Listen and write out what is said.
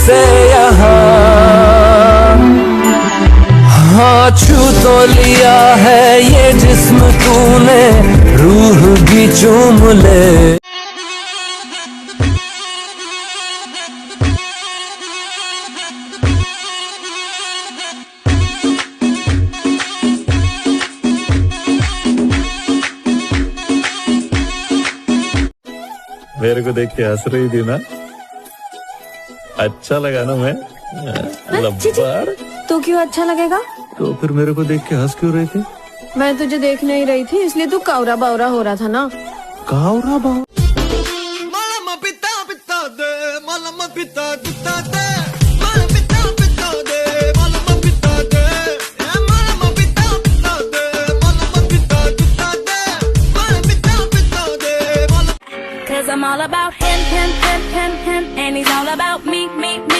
से यहाँ। हाँ छू तो लिया है ये जिस्म तूने, रूह भी चूम ले। मेरे को देख के हंस रही थी ना, अच्छा लगा ना मैं? लब्बार। तो क्यों अच्छा लगेगा? तो फिर मेरे को देख के हंस क्यों रही थी? मैं तुझे देख नहीं रही थी इसलिए तू कावरा बावरा हो रहा था ना। कावरा बावरा? I'm all about him, and he's all about me.